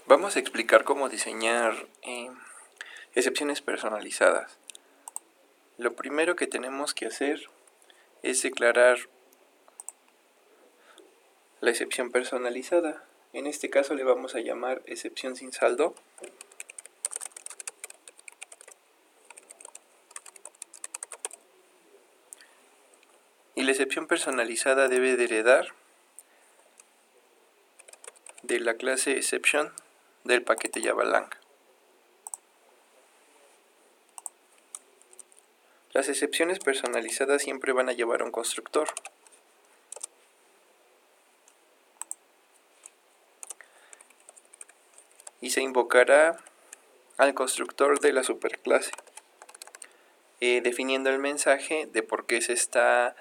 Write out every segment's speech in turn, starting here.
Vamos a explicar cómo diseñar excepciones personalizadas. Lo primero que tenemos que hacer es declarar la excepción personalizada. En este caso le vamos a llamar excepción sin saldo. Y la excepción personalizada debe de heredar de la clase exception del paquete Java-Lang. Las excepciones personalizadas siempre van a llevar un constructor. Y se invocará al constructor de la superclase, definiendo el mensaje de por qué se está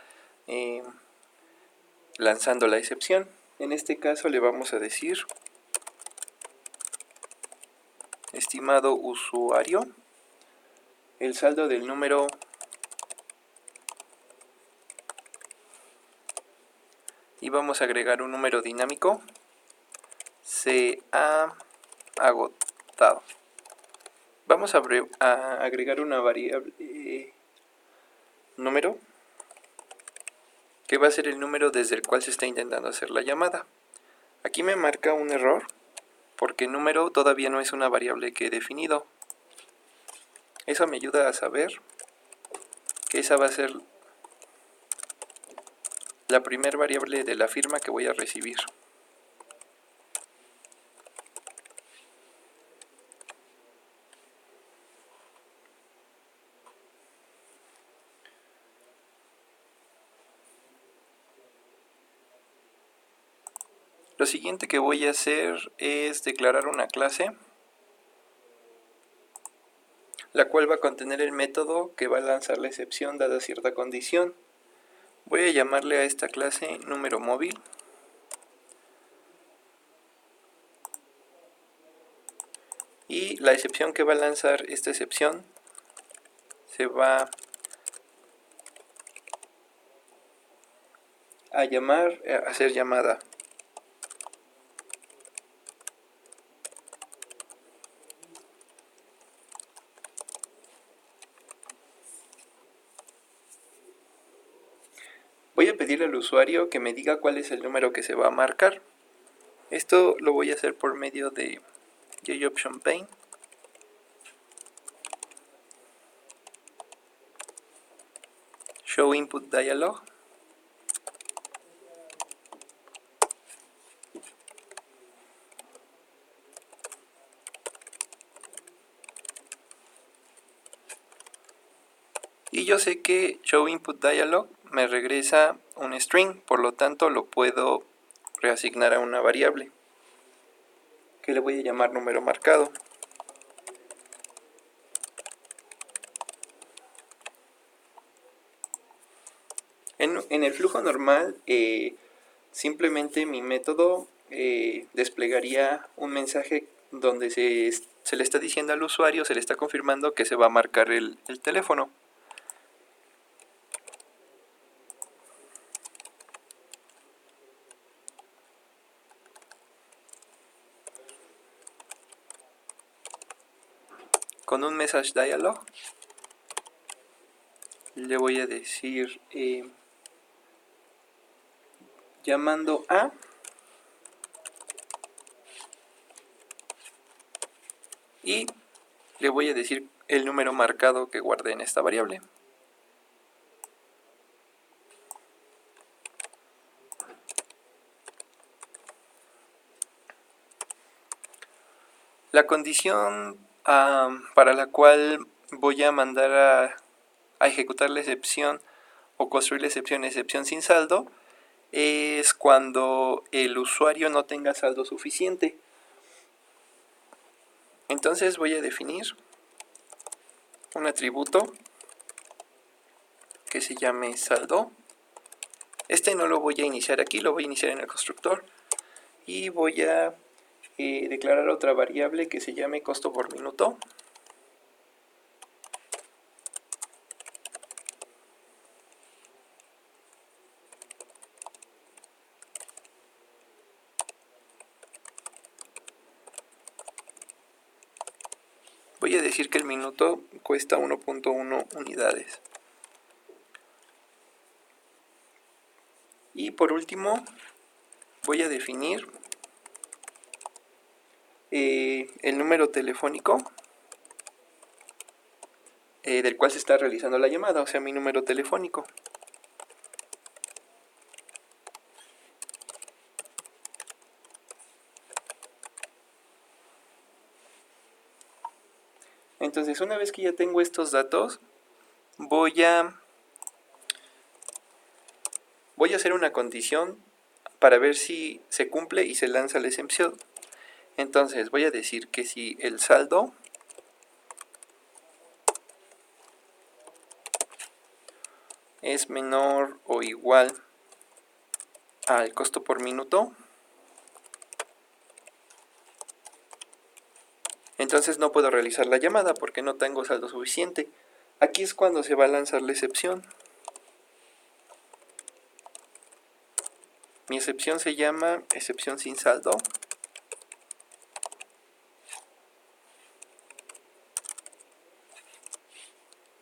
lanzando la excepción. En este caso le vamos a decir: estimado usuario, el saldo del número y vamos a agregar un número dinámico se ha agotado. Vamos a agregar una variable número que va a ser el número desde el cual se está intentando hacer la llamada. Aquí me marca un error porque número todavía no es una variable que he definido. Eso me ayuda a saber que esa va a ser la primera variable de la firma que voy a recibir. Lo siguiente que voy a hacer es declarar una clase, la cual va a contener el método que va a lanzar la excepción dada cierta condición. Voy a llamarle a esta clase número móvil. Y la excepción que va a lanzar esta excepción se va a ser llamada voy a pedirle al usuario que me diga cuál es el número que se va a marcar. Esto lo voy a hacer por medio de JOptionPane. Show input dialog. Y yo sé que show input dialog me regresa un string, por lo tanto lo puedo reasignar a una variable que le voy a llamar número marcado. En el flujo normal, simplemente mi método desplegaría un mensaje donde se le está diciendo al usuario, se le está confirmando que se va a marcar el teléfono. Con un message dialog le voy a decir llamando a y le voy a decir el número marcado que guardé en esta variable. La condición para la cual voy a mandar a ejecutar la excepción o construir la excepción sin saldo es cuando el usuario no tenga saldo suficiente. Entonces voy a definir un atributo que se llame saldo. Este no lo voy a iniciar aquí, lo voy a iniciar en el constructor. Y voy a declarar otra variable que se llame costo por minuto. Voy a decir que el minuto cuesta 1.1 unidades. Y por último, voy a definir el número telefónico del cual se está realizando la llamada, o sea, mi número telefónico. Entonces, una vez que ya tengo estos datos, voy a hacer una condición para ver si se cumple y se lanza la excepción. Entonces, voy a decir que si el saldo es menor o igual al costo por minuto, entonces no puedo realizar la llamada porque no tengo saldo suficiente. Aquí es cuando se va a lanzar la excepción. Mi excepción se llama excepción sin saldo.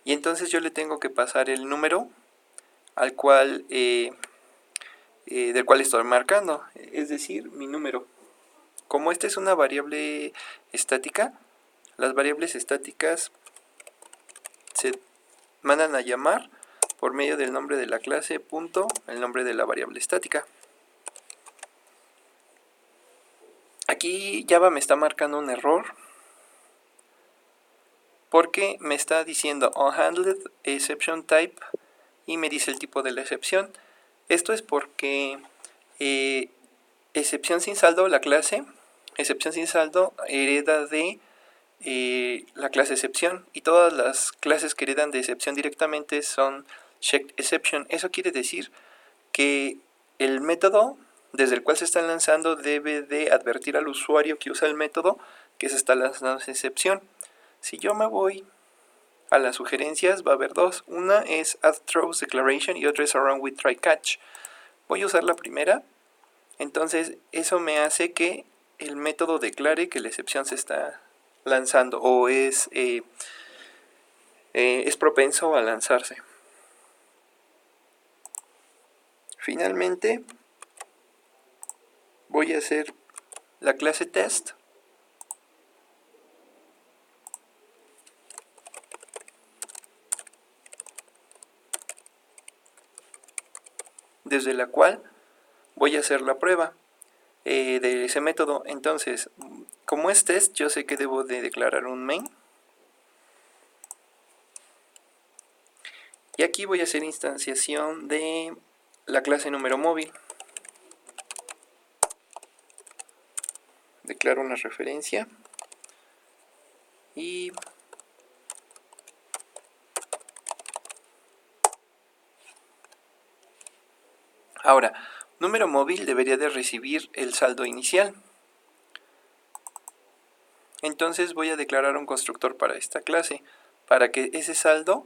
Y entonces yo le tengo que pasar el número al cual del cual estoy marcando, es decir, mi número. Como esta es una variable estática, las variables estáticas se mandan a llamar por medio del nombre de la clase, punto, el nombre de la variable estática. Aquí Java me está marcando un error porque me está diciendo unhandled exception type y me dice el tipo de la excepción. Esto es porque excepción sin saldo, la clase excepción sin saldo hereda de la clase excepción, y todas las clases que heredan de excepción directamente son checked exception. Eso quiere decir que el método desde el cual se está lanzando debe de advertir al usuario que usa el método que se está lanzando esa excepción. Si yo me voy a las sugerencias, va a haber dos. Una es add throws declaration y otra es around with try catch. Voy a usar la primera. Entonces eso me hace que el método declare que la excepción se está lanzando o es propenso a lanzarse. Finalmente voy a hacer la clase test desde la cual voy a hacer la prueba de ese método. Entonces, como es test, yo sé que debo de declarar un main. Y aquí voy a hacer instanciación de la clase número móvil. Declaro una referencia. Y ahora, número móvil debería de recibir el saldo inicial. Entonces voy a declarar un constructor para esta clase, para que ese saldo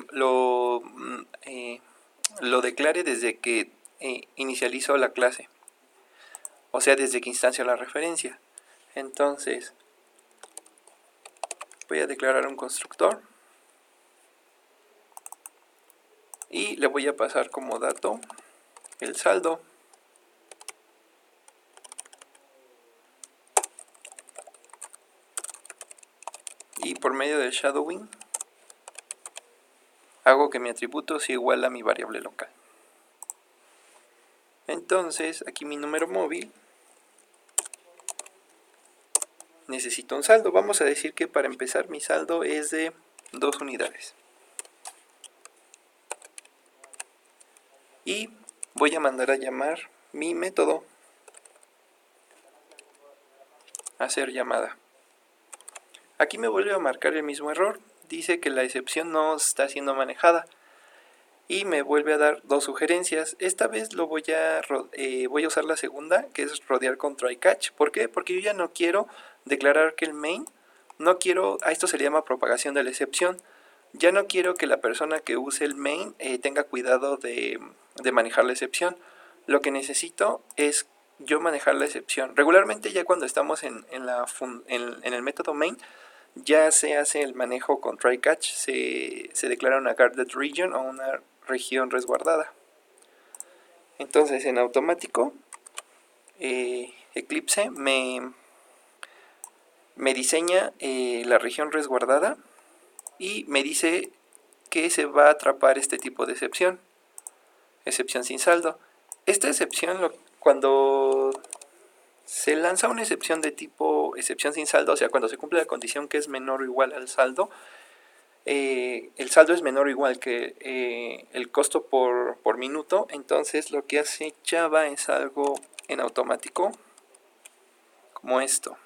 lo declare desde que inicializo la clase, o sea, desde que instancio la referencia. Entonces voy a declarar un constructor y le voy a pasar como dato el saldo. Y por medio del shadowing hago que mi atributo sea igual a mi variable local. Entonces aquí mi número móvil necesito un saldo. Vamos a decir que para empezar mi saldo es de 2 unidades. Y voy a mandar a llamar mi método, hacer llamada. Aquí me vuelve a marcar el mismo error. Dice que la excepción no está siendo manejada. Y me vuelve a dar dos sugerencias. Esta vez voy a usar la segunda, que es rodear con try catch. ¿Por qué? Porque yo ya no quiero declarar que el main, no quiero, a esto se le llama propagación de la excepción. Ya no quiero que la persona que use el main tenga cuidado de manejar la excepción. Lo que necesito es yo manejar la excepción. Regularmente ya cuando estamos en el método main, ya se hace el manejo con try catch, se declara una guarded region o una región resguardada. Entonces en automático Eclipse me diseña la región resguardada y me dice que se va a atrapar este tipo de excepción sin saldo. Esta excepción, cuando se lanza una excepción de tipo excepción sin saldo, o sea, cuando se cumple la condición que es menor o igual al saldo, el saldo es menor o igual que el costo por minuto, entonces lo que hace Java es algo en automático, como esto.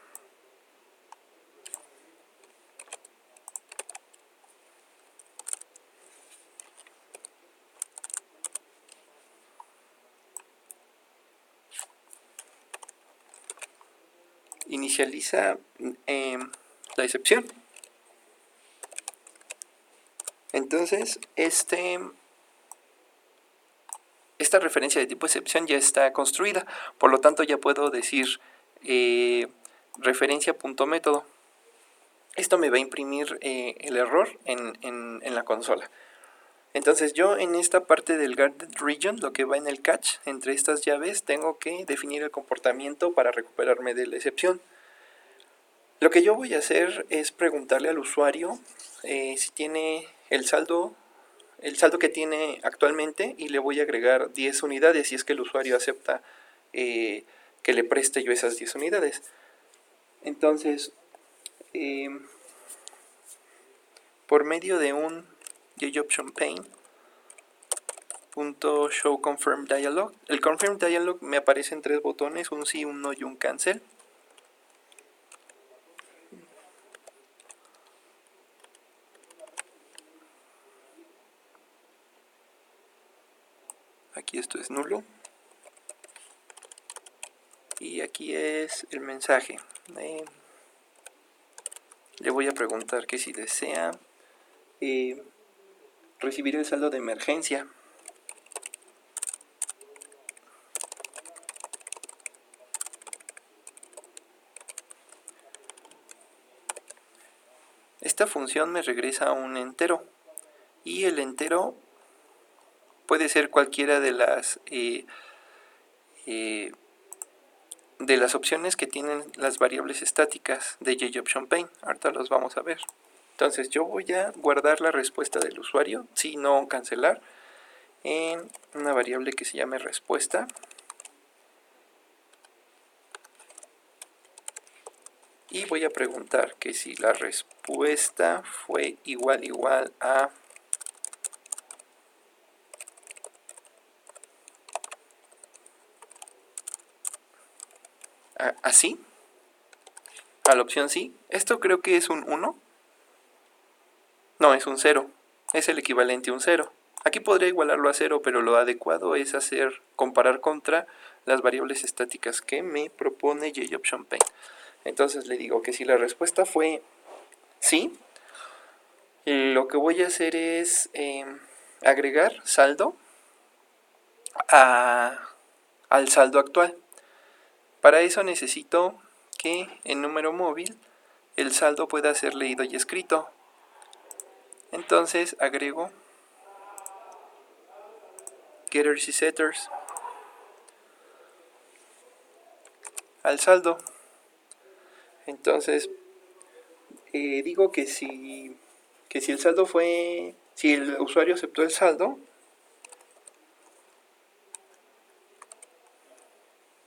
Inicializa la excepción. Entonces, esta referencia de tipo excepción ya está construida, por lo tanto ya puedo decir referencia.método. Esto me va a imprimir el error en la consola. Entonces yo en esta parte del guarded region, lo que va en el catch, entre estas llaves, tengo que definir el comportamiento para recuperarme de la excepción. Lo que yo voy a hacer es preguntarle al usuario si tiene el saldo que tiene actualmente, y le voy a agregar 10 unidades si es que el usuario acepta que le preste yo esas 10 unidades. Entonces, por medio de un JOptionPane.showConfirmDialog, el confirm dialog me aparece en 3 botones, un sí, un no y un cancel. Aquí esto es nulo. Y aquí es el mensaje. Le voy a preguntar que si desea recibir el saldo de emergencia. Esta función me regresa un entero, y el entero puede ser cualquiera de las opciones que tienen las variables estáticas de JOptionPane. Ahorita los vamos a ver. Entonces yo voy a guardar la respuesta del usuario, si no cancelar, en una variable que se llame respuesta. Y voy a preguntar que si la respuesta fue igual a así, a la opción sí. Esto creo que es un 1. No, es un 0. Es el equivalente a un 0. Aquí podría igualarlo a 0, pero lo adecuado es comparar contra las variables estáticas que me propone JOptionPane. Entonces le digo que si la respuesta fue sí, lo que voy a hacer es agregar saldo al saldo actual. Para eso necesito que en número móvil el saldo pueda ser leído y escrito. Entonces agrego getters y setters al saldo. Entonces digo que si el saldo fue, si el usuario aceptó el saldo,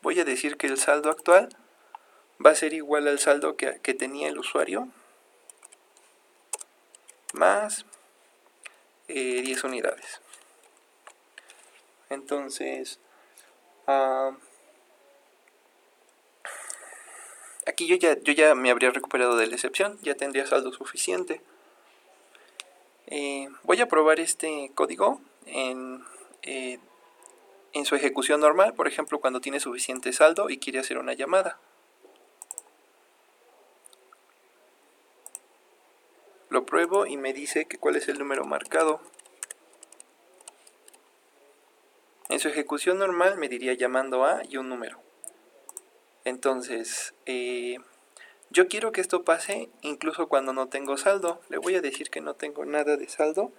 voy a decir que el saldo actual va a ser igual al saldo que tenía el usuario, más 10 unidades. Entonces, aquí yo ya me habría recuperado de la excepción, ya tendría saldo suficiente. Voy a probar este código en su ejecución normal, por ejemplo cuando tiene suficiente saldo y quiere hacer una llamada. Lo pruebo y me dice que cuál es el número marcado. En su ejecución normal me diría llamando a y un número. Entonces Yo quiero que esto pase incluso cuando no tengo saldo. Le voy a decir que no tengo nada de saldo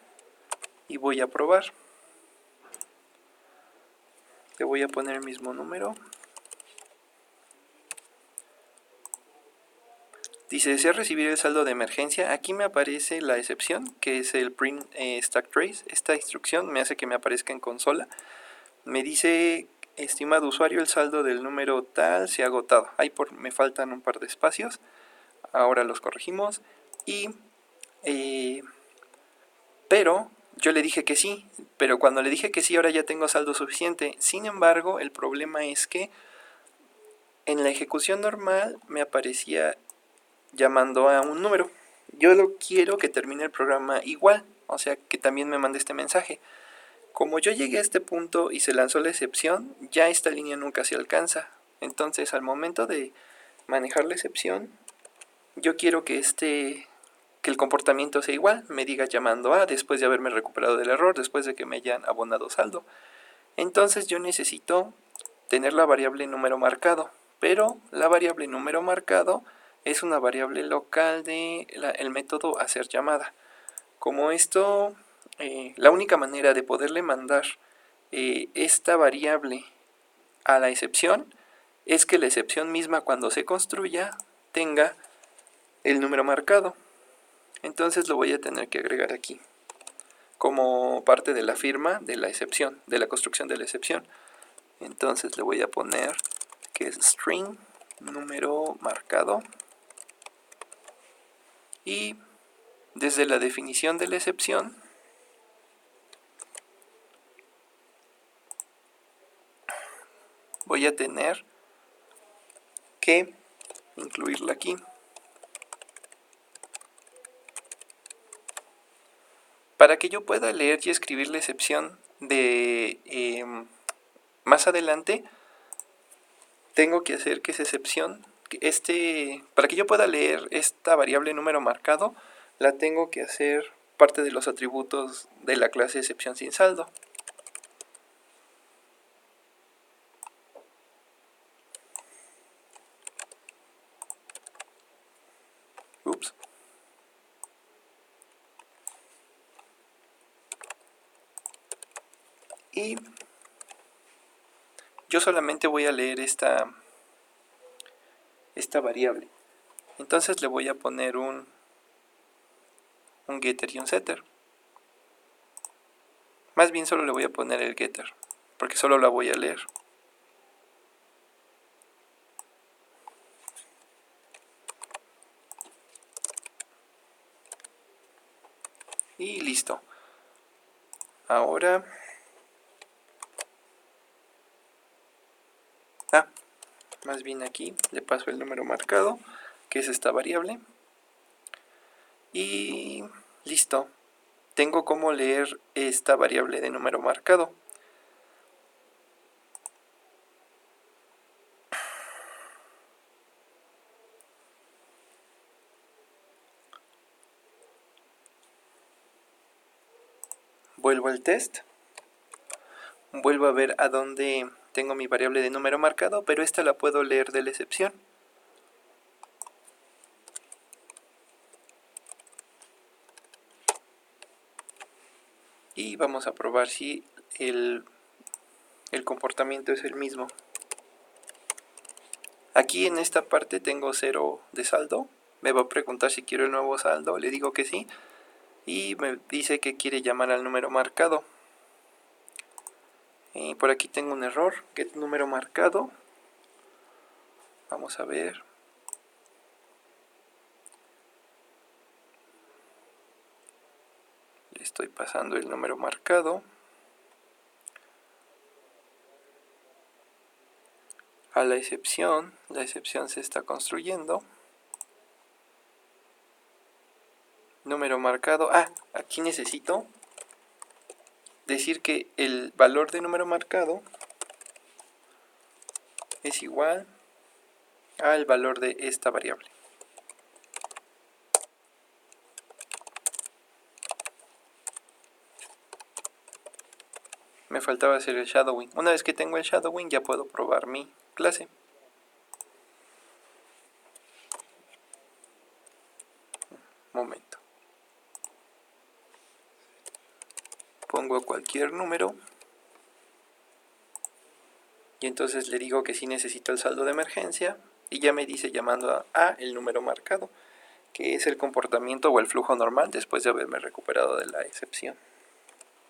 y voy a probar. Le voy a poner el mismo número. Dice, ¿desea recibir el saldo de emergencia? Aquí me aparece la excepción, que es el print stack trace. Esta instrucción me hace que me aparezca en consola. Me dice, estimado usuario, el saldo del número tal se ha agotado. Ahí me faltan un par de espacios. Ahora los corregimos. Pero yo le dije que sí. Pero cuando le dije que sí, ahora ya tengo saldo suficiente. Sin embargo, el problema es que en la ejecución normal me aparecía llamando a un número. Yo quiero que termine el programa igual, o sea, que también me mande este mensaje. Como yo llegué a este punto y se lanzó la excepción, ya esta línea nunca se alcanza. Entonces, al momento de manejar la excepción, yo quiero que el comportamiento sea igual, me diga llamando a después de haberme recuperado del error, después de que me hayan abonado saldo. Entonces yo necesito tener la variable número marcado, pero la variable número marcado es una variable local del método hacer llamada. Como esto, la única manera de poderle mandar esta variable a la excepción es que la excepción misma, cuando se construya, tenga el número marcado. Entonces lo voy a tener que agregar aquí como parte de la firma de la excepción, de la construcción de la excepción. Entonces le voy a poner que es string número marcado, y desde la definición de la excepción voy a tener que incluirla aquí. Para que yo pueda leer y escribir la excepción de más adelante, tengo que hacer que esa excepción, para que yo pueda leer esta variable número marcado, la tengo que hacer parte de los atributos de la clase excepción sin saldo. Ups. Y yo solamente voy a leer esta variable. Entonces le voy a poner un getter y un setter. Más bien solo le voy a poner el getter, porque solo la voy a leer. Y listo. Ahora... más bien aquí le paso el número marcado, que es esta variable. Y listo. Tengo cómo leer esta variable de número marcado. Vuelvo al test. Vuelvo a ver a dónde tengo mi variable de número marcado, pero esta la puedo leer de la excepción. Y vamos a probar si el comportamiento es el mismo. Aquí en esta parte tengo 0 de saldo. Me va a preguntar si quiero el nuevo saldo. Le digo que sí. Y me dice que quiere llamar al número marcado. Y por aquí tengo un error. Get número marcado. Vamos a ver. Le estoy pasando el número marcado a la excepción se está construyendo. Número marcado. Aquí necesito decir que el valor de número marcado es igual al valor de esta variable. Me faltaba hacer el shadowing. Una vez que tengo el shadowing ya puedo probar mi clase. momento. Pongo cualquier número y entonces le digo que sí necesito el saldo de emergencia y ya me dice llamando a el número marcado, que es el comportamiento o el flujo normal después de haberme recuperado de la excepción.